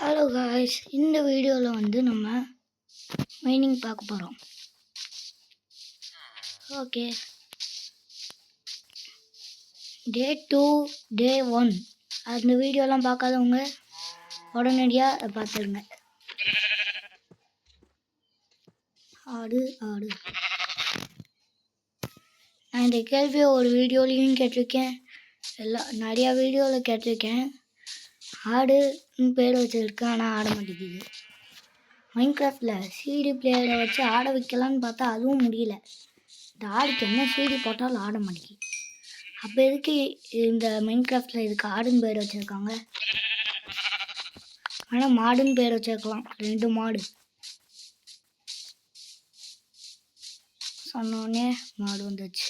Hello guys, இந்த வீடியோவில் வந்து நம்ம மைனிங் பார்க்க போகிறோம். ஓகே, டே 2 டே 1 அந்த வீடியோலாம் பார்க்காதவங்க உடனடியாக அதை பார்த்துருங்க. ஆடு ஆடு நான் இந்த கேள்வியை ஒரு வீடியோலையும் கேட்டிருக்கேன், நிறையா வீடியோவில் கேட்டிருக்கேன். ஆடுன்னு பேர் வச்சுருக்கேன், ஆனால் ஆட மாட்டேங்குது. மைன்கிராஃப்டில் சிடி பிளேயரை வச்சு ஆட வைக்கலான்னு பார்த்தா அதுவும் முடியல. இந்த ஆடுக்கு என்ன சிடி போட்டாலும் ஆட மாட்டேங்குது. அப்போ எதுக்கு இந்த மைன்கிராஃப்டில் இதுக்கு ஆடுன்னு பேர் வச்சுருக்காங்க? ஆனால் மாடுன்னு பேர் வச்சுருக்கலாம். 2 மாடு சொன்னோடனே மாடு வந்துச்சு.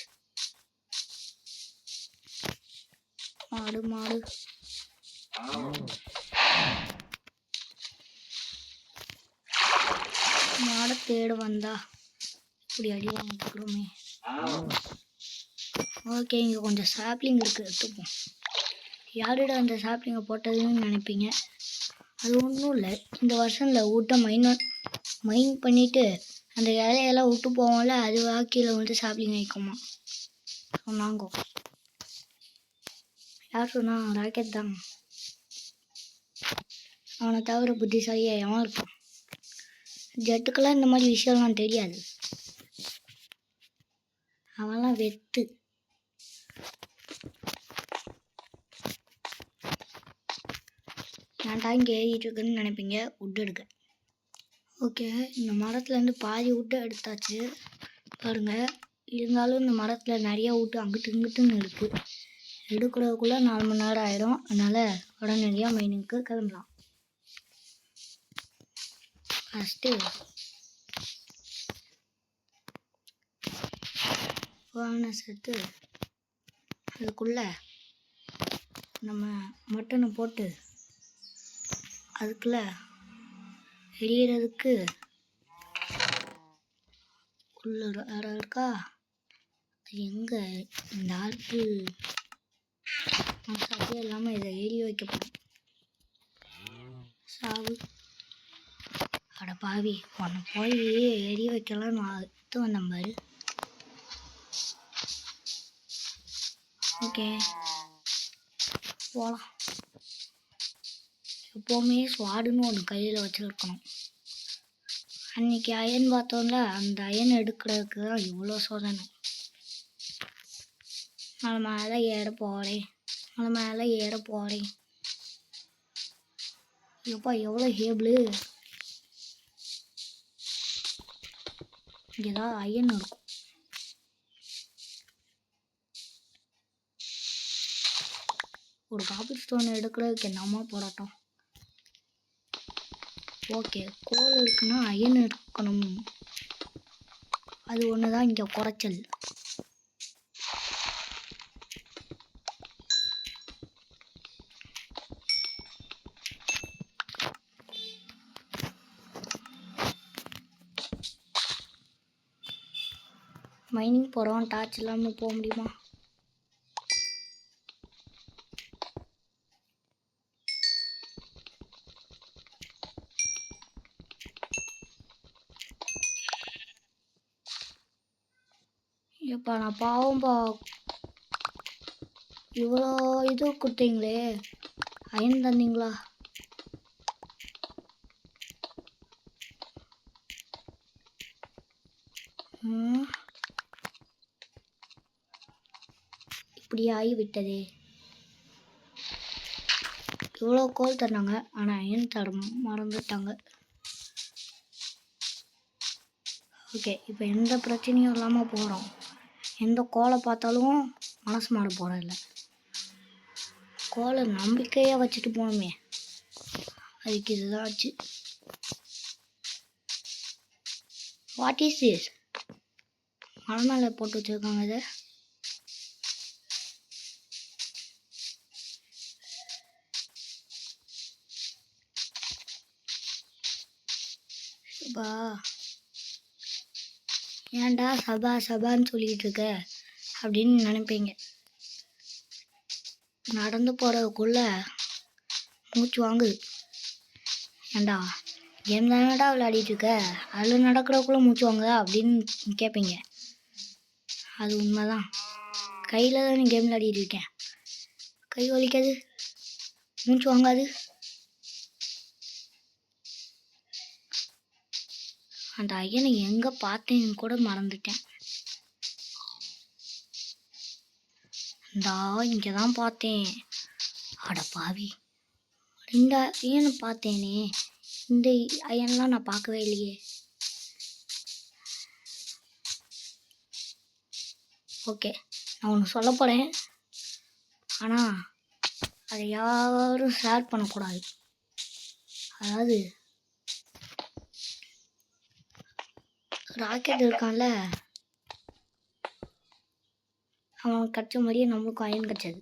மாடு மாடு மாடை தேட வந்தா இப்படி அடி வாங்கிக்கிறோமே. ஓகே, இங்கே கொஞ்சம் சாப்ளிங் இருக்குது, எடுத்துப்போம். யாரோட அந்த சாப்ளிங்கை போட்டதுன்னு நினைப்பீங்க. அது ஒன்றும் இல்லை, இந்த வருஷனில் விட்ட மைன் பண்ணிவிட்டு அந்த இலையெல்லாம் விட்டு போவோம்ல, அது வாக்கியில் வந்து சாப்ளிங் வைக்குமா சொன்னாங்க. யார் சொன்னா? ராக்கெட் தாங்க. அவனை தவிர புத்திசாலியாக எவன் இருப்பான்? ஜெட்டுக்கெல்லாம் இந்த மாதிரி விஷயம்லாம் தெரியாது. அவன்லாம் வெத்து. ஏன்டா இங்கே ஏறிட்டு இருக்குன்னு நினைப்பீங்க. உட் எடுக்க. ஓகே, இந்த மரத்துலேருந்து பாதி விட்டு எடுத்தாச்சு பாருங்க. இருந்தாலும் இந்த மரத்தில் நிறைய விட்டு அங்கிட்டு இங்கிட்டுன்னு இருக்குது. எடுக்கிறதுக்குள்ளே 4 மணி நேரம் ஆயிடும். அதனால் உடனடியாக மைனிங்க்கு கிளம்பலாம். ஃபஸ்ட்டு ஃபர்னஸ் எடுத்து அதுக்குள்ளே நம்ம மட்டனை போட்டு அதுக்குள்ளே எரியறதுக்கு உள்ள இடம் இருக்கா? அது எங்கே? இந்த ஆளுக்கு மனசாட்சியே இல்லாமல் இதை எரிய வைக்கப்படும். சாவு. அட பாவி, உன்னை போய் எரிய வைக்கலான்னு எடுத்து வந்தேன் பாரு. ஓகே, போகலாம். எப்போவுமே ஸ்வாடுன்னு ஒன்று கையில் வச்சுருக்கணும். அன்றைக்கி அயன் பார்த்தோம்ல, அந்த அயன் எடுக்கிறதுக்கு தான் இவ்வளோ சோதனை. மலை மேலே ஏற போகிறேன், மலை மேலே ஏற போகிறேன். எப்பா எவ்வளோ ஹேபிள். இங்கே தான் அயன் இருக்கும். ஒரு காப்பர் ஸ்டோன் எடுக்கிறதுக்கு என்னமா போராட்டம். ஓகே, கோல் இருக்குன்னா அயன் இருக்கணும். அது ஒன்று தான் இங்கே குறைச்சல். மைனிங் போகிறோம், டார்ச் இல்லாமல் போக முடியுமா? எப்பா நான் பாவம்பா, இவ்வளோ இது கொடுத்தீங்களே, அயன் தந்தீங்களா? இப்படி ஆகிவிட்டதே. இவ்வளோ கோல் தந்தாங்க, ஆனால் அயன் தர மறந்துட்டாங்க. ஓகே, இப்போ எந்த பிரச்சனையும் இல்லாமல் போகிறோம். எந்த கோலை பார்த்தாலும் மனசு மாற போகிறதில்ல. கோலை நம்பிக்கையாக வச்சுட்டு போகணுமே, அதுக்கு இதுதான் ஆச்சு. What is this? மலை மேலே போட்டு வச்சுருக்காங்க இதை. சபா, ஏன்டா சபா சபான்னு சொல்லிகிட்டு இருக்க அப்படின்னு நினைப்பீங்க. நடந்து போகிறதுக்குள்ள மூச்சு வாங்குது. ஏண்டா கேம் தானடா விளையாடிட்டு இருக்க, அதில் நடக்கிறக்குள்ளே மூச்சு வாங்க அப்படின்னு கேட்பீங்க. அது உண்மைதான். கையில் தான் கேம் விளையாடிட்டு இருக்கேன், கை வலிக்காது, மூச்சு வாங்காது. அந்த ஐயனை எங்கே பார்த்தேன்னு கூட மறந்துட்டேன். இந்தா இங்கே தான் பார்த்தேன். அட பாவி, இந்த ஐயனை பார்த்தேனே, இந்த ஐயன்லாம் நான் பார்க்கவே இல்லையே. ஓகே, நான் ஒன்று சொல்ல போகிறேன், ஆனால் அதை யாரும் ஷேர் பண்ணக்கூடாது. அதாவது ராக்கெட் இருக்கான்ல, அவனுக்கு கிடச்ச மாதிரியே நம்மளுக்கும் அயன் கிடச்சது.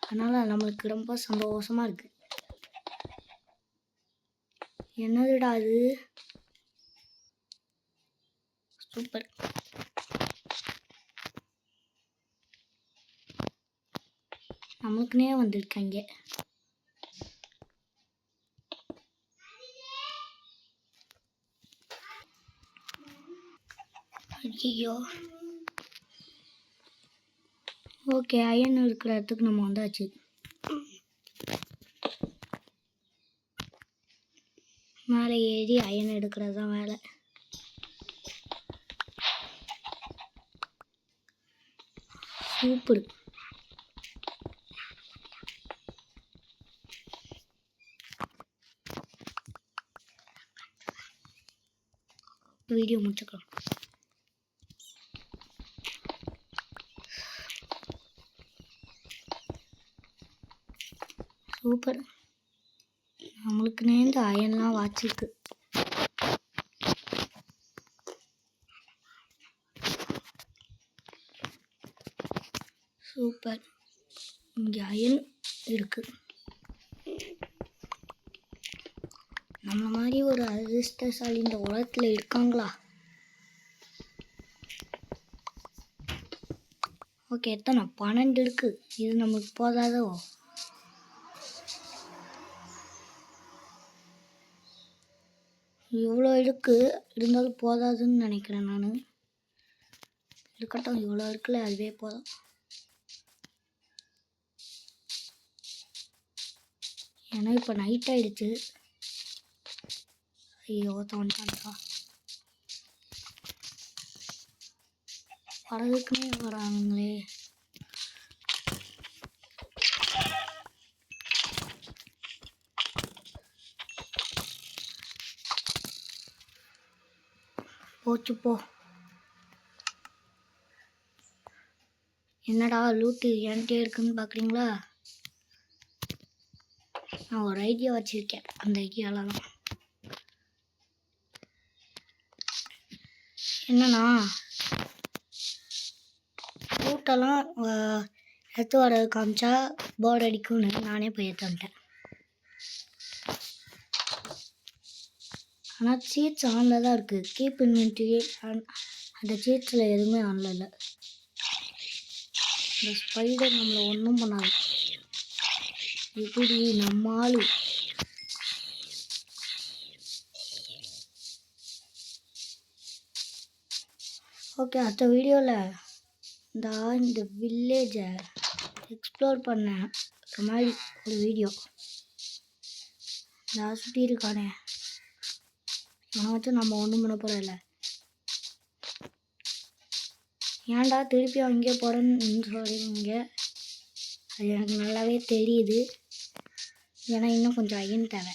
அதனால் நம்மளுக்கு ரொம்ப சந்தோஷமாக இருக்குது. என்னதுடா அது, சூப்பர். நம்மளுக்குனே வந்திருக்காங்க. ஐயோ, ஓகே, அயன் இருக்கிற இடத்துக்கு நம்ம வந்தாச்சு. மேலே ஏறி அயன் எடுக்கிறது தான் வேலை. சூப்பர். வீடியோ முடிச்சுக்கலாம். சூப்பர், நம்மளுக்கு நேர்ந்து அயன்லாம் வாச்சிருக்கு. சூப்பர், இங்கே அயன் இருக்கு. நம்ம மாதிரி ஒரு அதிர்ஷ்டசாலி இந்த உலகத்தில் இருக்காங்களா? ஓகே, எத்தனை 12 இருக்கு. இது நமக்கு போதாதோ? இவ்வளோ இருக்கு, இருந்தாலும் போதாதுன்னு நினைக்கிறேன் நான். இருக்கட்டும், இவ்வளோ இருக்குல்ல, அதுவே போதும். ஏன்னா இப்போ நைட் ஆயிடுச்சு. ஐயோ, தோண்டான்டா, வரதுக்குமே வரானுங்களே. போச்சு போ. என்னடா லூட்டு என்கிட்டே இருக்குன்னு பார்க்குறீங்களா? நான் ஒரு ஐடியா வச்சுருக்கேன், அந்த ஐடியாவில் தான் என்னன்னா, லூட்டெல்லாம் எடுத்து வர காமிச்சா போர்டு அடிக்கும்னு நானே போய் எடுத்து வந்துட்டேன். ஆனால் சீட்ஸ் ஆனில் தான் இருக்குது. கீப் இன்வென்ட்ரி அந்த சீட்ஸில் எதுவுமே ஆனில் இல்லை. இந்த ஸ்பைடர் நம்மளை ஒன்றும் பண்ணாது. இப்படி நம்ம ஆள் ஓகே, அடுத்த வீடியோவில் இந்த வில்லேஜை எக்ஸ்ப்ளோர் பண்ண மாதிரி ஒரு வீடியோ. நான் சுற்றி இருக்கானே, நான் வச்சு நம்ம ஒன்றும் பண்ண போகிறதில்ல. ஏன்டா திருப்பி அங்கே போகிறேன்னு சொல்கிறீங்க? அது எனக்கு நல்லாவே தெரியுது. ஏன்னா இன்னும் கொஞ்சம் அயன் தேவை.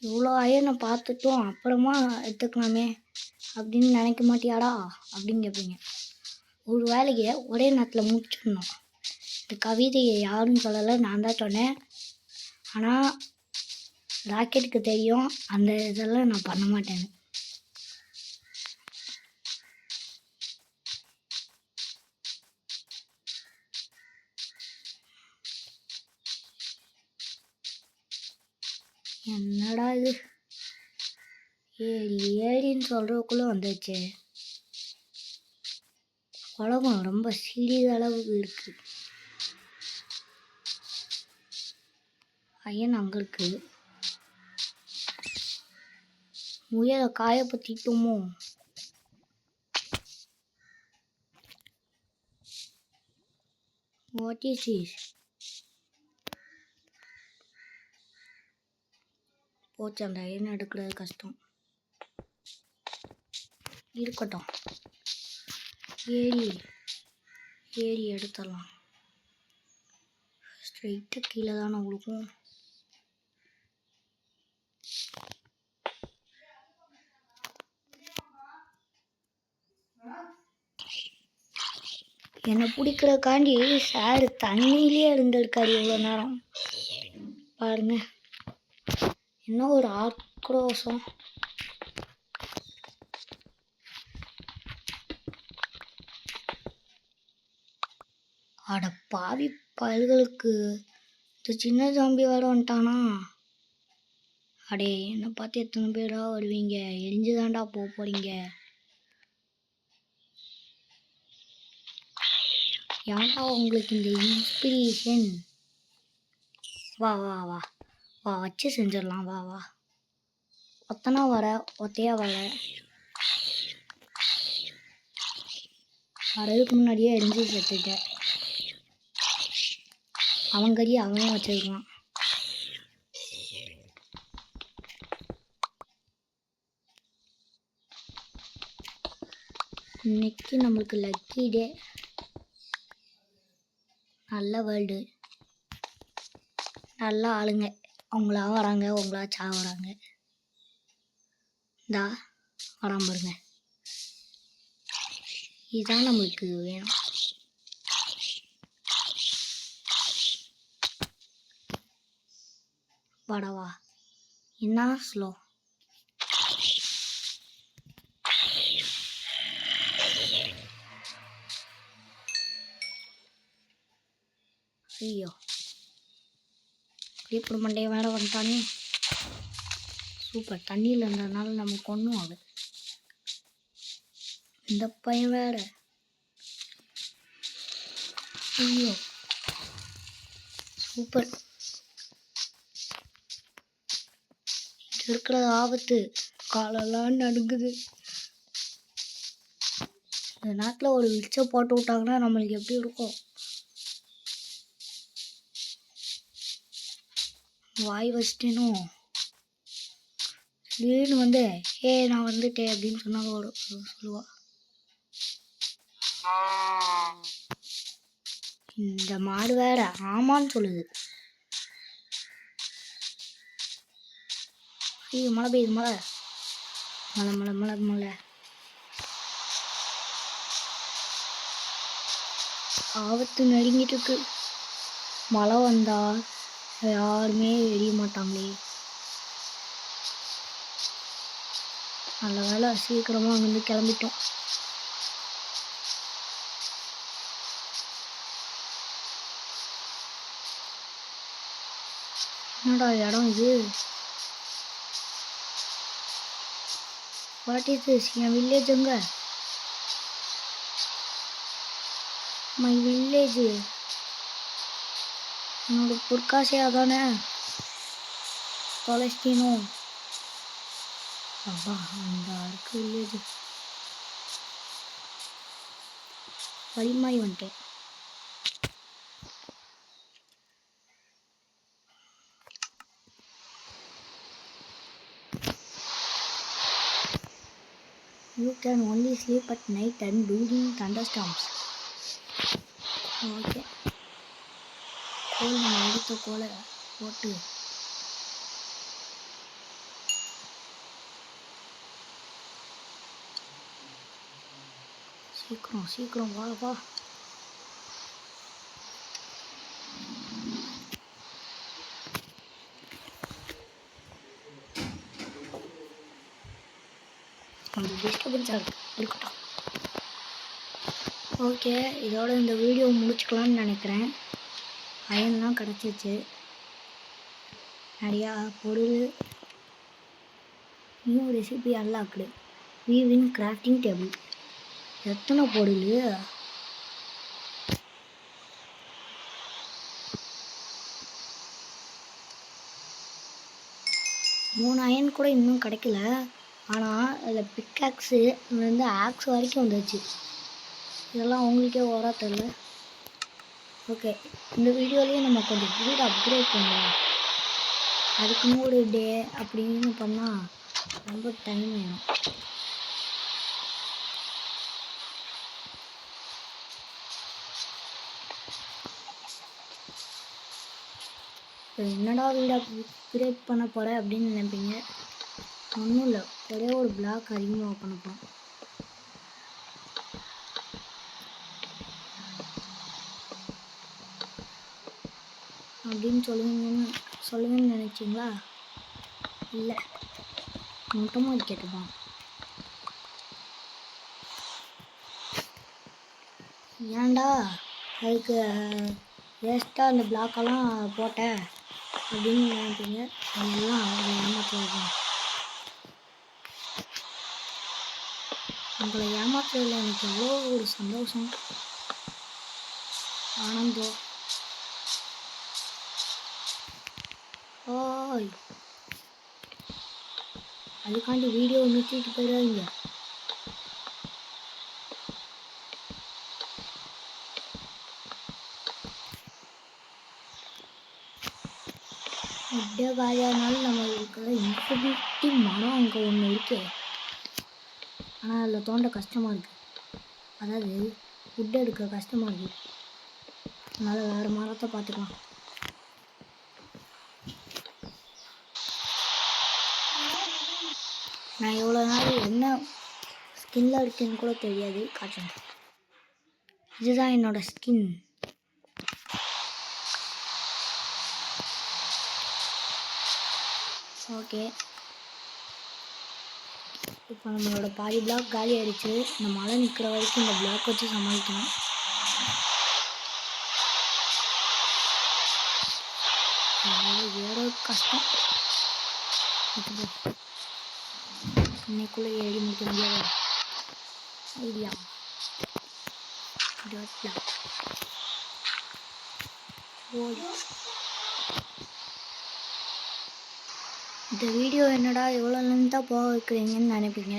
இவ்வளோ அயனை பார்த்துட்டும் அப்புறமா எடுத்துக்கலாமே அப்படின்னு நினைக்க மாட்டியாடா அப்படின்னு கேட்பீங்க. ஒரு வேலையை ஒரே நேரத்தில் முடிச்சிடணும். இந்த கவிதையை யாரும் சொல்லலை, நான் தான் சொன்னேன். ஆனால் ராக்கெட்டுக்கு தெரியும் அந்த இதெல்லாம் நான் பண்ண மாட்டேன்னு. என்னடா இது, ஏழின்னு சொல்கிறதுக்குள்ளே வந்துச்சு. உலகம் ரொம்ப சிறிதளவு இருக்குது. அயன் அங்கே இருக்கு. முயலை காயப்பத்திட்டோமோ? What is this? போச்சு, அந்த அயன் எடுக்கிறது கஷ்டம். இருக்கட்டும், ஏறி எடுத்துடலாம். ஸ்ட்ரைட்டாக கீழே தானே கொடுக்கும். என்னை பிடிக்கிறக்காண்டி சார் தண்ணியிலே இருந்திருக்காரு இவ்வளோ நேரம். பாருங்க, என்ன ஒரு ஆக்ரோஷம். அட பாவி பயல்களுக்கு, இந்த சின்ன ஜாம்பி வேற வந்துட்டானா? அடே, என்னை பார்த்து எத்தனை பேரா வருவீங்க? எரிஞ்சுதாண்டா போக போறீங்க. ஏன்டா உங்களுக்கு இந்த இன்ஸ்பிரேஷன்? வா வா வா வா, வச்சு செஞ்சிடலாம். வா வா, ஒத்தனா வர, ஒத்தையா வர. வரதுக்கு முன்னாடியே எரிஞ்சு செத்துட்டேன். அவன் கறி அவனே வச்சிருக்கான். இன்னைக்கு நம்மளுக்கு லக்கி டே. நல்ல வேர்ல்டு, நல்லா ஆளுங்க. அவங்களா வராங்க, அவங்களா சாவறாங்க. இந்தா வராம பாருங்க, இதுதான் நம்மளுக்கு வேணும். வாடவா, என்ன ஸ்லோ. ஐயோ, இப்படி மண்டைய வேற வந்துட்டானே. சூப்பர், தண்ணியில் இருந்ததுனால நமக்கு ஒன்றும் ஆகுது. இந்த பையன் வேற. ஐயோ சூப்பர், இருக்கிற ஆபத்து. காலெல்லாம் நடுங்குது. இந்த நேரத்தில் ஒரு விச்சை போட்டு விட்டாங்கன்னா நம்மளுக்கு எப்படி இருக்கும்? வாய் வச்சிட்டேனும் திடீர்னு வந்து நான் வந்துட்டேன் அப்படின்னு சொன்னாலும் ஒரு சொல்லுவா. இந்த மாடு வேற ஆமான்னு சொல்லுது. ஐயோ, மழை பெய்யுது. மழை மழை மழை மழை மழை. ஆபத்து நெருங்கிட்டு இருக்கு. மழை வந்தா யாருமே எரிய மாட்டாங்களே. நல்ல வேலை சீக்கிரமா அங்கிருந்து கிளம்பிட்டோம். என்னடா இடம் இது? What is this? என் வில்லேஜ் எங்க? My village. என்னோட பொற்காசையா தானே தொலைச்சினும். அப்பா, அந்த இருக்கு வில்லேஜ். வலிமாய் வந்துட்டேன். You can only sleep at night and during thunderstorms. Okay, goal நம்ம எடுத்த கோலை போட்டு சீக்கிரம் சீக்கிரம் வா வா. கொஞ்சம் டிஸ்டர்பன்ஸாக இருக்கட்டும். ஓகே, இதோட இந்த வீடியோ முடிச்சுக்கலான்னு நினைக்கிறேன். அயன்லாம் கிடச்சிச்சு, நிறையா பொருள். New recipe unlocked, weaving crafting table. எத்தனை பொருள்! 3 அயன் கூட இன்னும் கிடைக்கல. ஆனால் அதில் பிக்காக்ஸு வந்து ஆக்ஸ் வரைக்கும் வந்துச்சு. இதெல்லாம் உங்களுக்கே ஓரா தெரில. ஓகே, இந்த வீடியோலேயே நம்ம கொஞ்சம் வீடு அப்கிரேட் பண்ணுவோம். அதுக்குன்னு ஒரு டே அப்படின்னு பண்ணால் ரொம்ப டைம் வேணும். என்னடா வீடு அப்கிரேட் பண்ண போகிறேன் அப்படின்னு நினைப்பீங்க. ஒன்றும் இல்லை, ஒரே ஒரு பிளாக் அதிகமாக பண்ண போகிறோம். அப்படின்னு சொல்லுவேன்னு நினச்சிங்களா? இல்லை, மொத்தமாக அது கேட்டுப்பான். ஏன்டா அதுக்கு வேஸ்ட்டாக அந்த பிளாக்கெல்லாம் போட்டேன் அப்படின்னு நினைப்பீங்க. அதெல்லாம் ஏமாற்றுறது. உங்களை ஏமாற்றுறதுல எனக்கு எவ்வளோ ஒரு சந்தோஷம், ஆனந்தம். ஓய், அதுக்காண்டி வீடியோ நிறுத்திட்டு போயிடாதீங்க. எப்படியோ காலியானாலும் நம்ம இருக்கிற இன்ஃபினிட்டி மரம் அங்கே ஒன்று இருக்கு. ஆனால் அதில் தோண்ட கஷ்டமாக இருக்குது. அதாவது ஃபுட் எடுக்க கஷ்டமாக இருக்குது. அதனால் வேறு மரத்தை பார்த்துக்கலாம். நான் எவ்வளோ நாள் என்ன ஸ்கின்ல இருக்குன்னு கூட தெரியாது. காட்டுறேன். இதுதான் என்னோட ஸ்கின். ஓகே, இப்போ நம்மளோட பாதி பிளாக் காலி ஆகிடுச்சு. இந்த மழை நிற்கிற வரைக்கும் இந்த பிளாக் வச்சு சமாளிக்கணும். ஏற கஷ்டம். இன்னைக்குள்ளே ஏறி முடிக்க முடியாது. ஐடியா இந்த வீடியோ என்னடா எவ்வளோ லென்த்தாக போக வைக்கிறீங்கன்னு நினைப்பீங்க.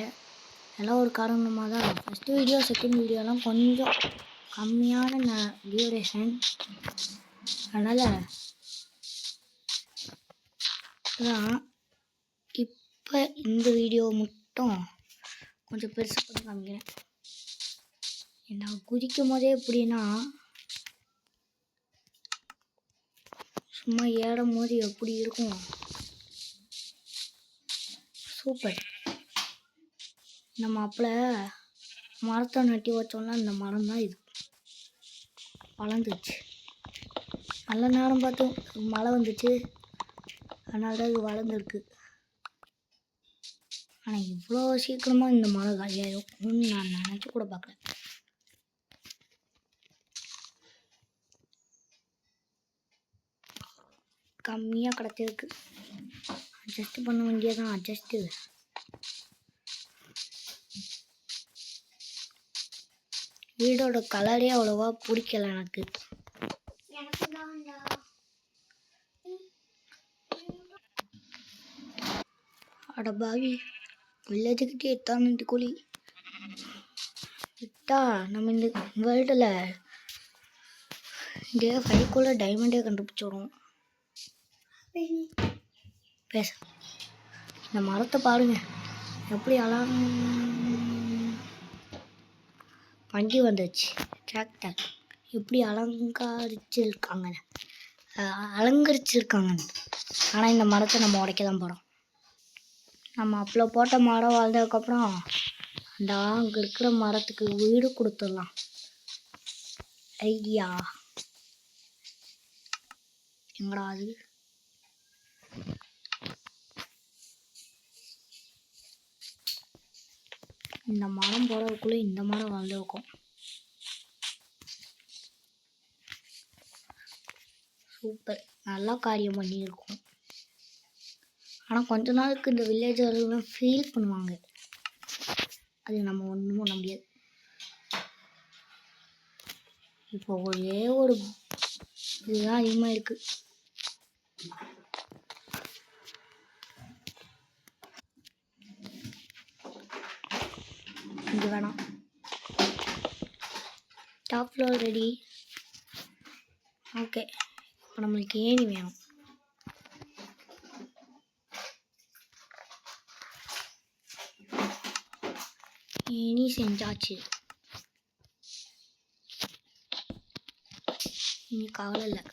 எல்லாம் ஒரு காரணமாக தான். ஃபஸ்ட்டு வீடியோ செகண்ட் வீடியோலாம் கொஞ்சம் கம்மியான டியூரேஷன். அதனால் தான் இப்போ இந்த வீடியோ மட்டும் கொஞ்சம் பெருசாக பண்ணி காமிக்கிறேன். நான் குதிக்கும் போதே எப்படின்னா, சும்மா ஏறும் போது எப்படி இருக்கும். சூப்பர். நம்ம அப்போ மரத்தை நட்டி வச்சோம்னா இந்த மரம் தான் இது வளர்ந்துச்சு. நல்ல நேரம் பார்த்து மழை வந்துச்சு, அதனால தான் இது வளர்ந்துருக்கு. ஆனால் இவ்வளோ சீக்கிரமாக இந்த மரம் காலியாயிரும்னு நான் நினச்சி கூட பார்க்கல. கம்மியாக கிடச்சிருக்கு. அட்ஜஸ்ட் பண்ண வேண்டியதான். அட்ஜஸ்ட்டு. வீடோட கலரே அவ்வளோவா பிடிக்கல எனக்கு. அட பாவி, வில்லேஜுக்கிட்டே எத்தான்னு கூலி விட்டா நம்ம இந்த வேர்ல்டில் டே 5க்குள்ளே டைமண்டே கண்டுபிடிச்சிடும். பேச இந்த மரத்தை பாருங்க, எப்படி வண்டி வந்துச்சு, டிராக்டர் எப்படி அலங்கரிச்சிருக்காங்க. ஆனால் இந்த மரத்தை நம்ம உடைக்க தான் போகிறோம். நம்ம அப்போ போட்ட மரம் வாழ்ந்ததுக்கப்புறம் அந்த அங்கே இருக்கிற மரத்துக்கு வீடு கொடுத்துடலாம். ஐடியா எங்கடா அது? இந்த மரம் போகிறதுக்குள்ளே இந்த மரம் வாழ்ந்துருக்கும். சூப்பர், நல்லா காரியம் பண்ணியிருக்கோம். ஆனால் கொஞ்ச நாளுக்கு இந்த வில்லேஜர்லாம் ஃபீல் பண்ணுவாங்க. அது நம்ம ஒன்றும் பண்ண முடியாது. இப்போ ஒரே ஒரு இதுதான் அதிகமாக இருக்குது. இங்கே வேணாம். Top floor ready. ஓகே, இப்போ நம்மளுக்கு ஏணி வேணும். ஏணி செஞ்சாச்சு. இனி கவலை இல்லை.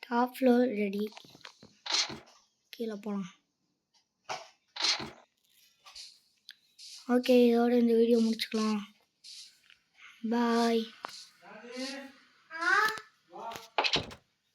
Top floor ready. கீழே போகலாம். ஓகே, இதோட இந்த வீடியோ முடிச்சுக்கலாம். பாய்.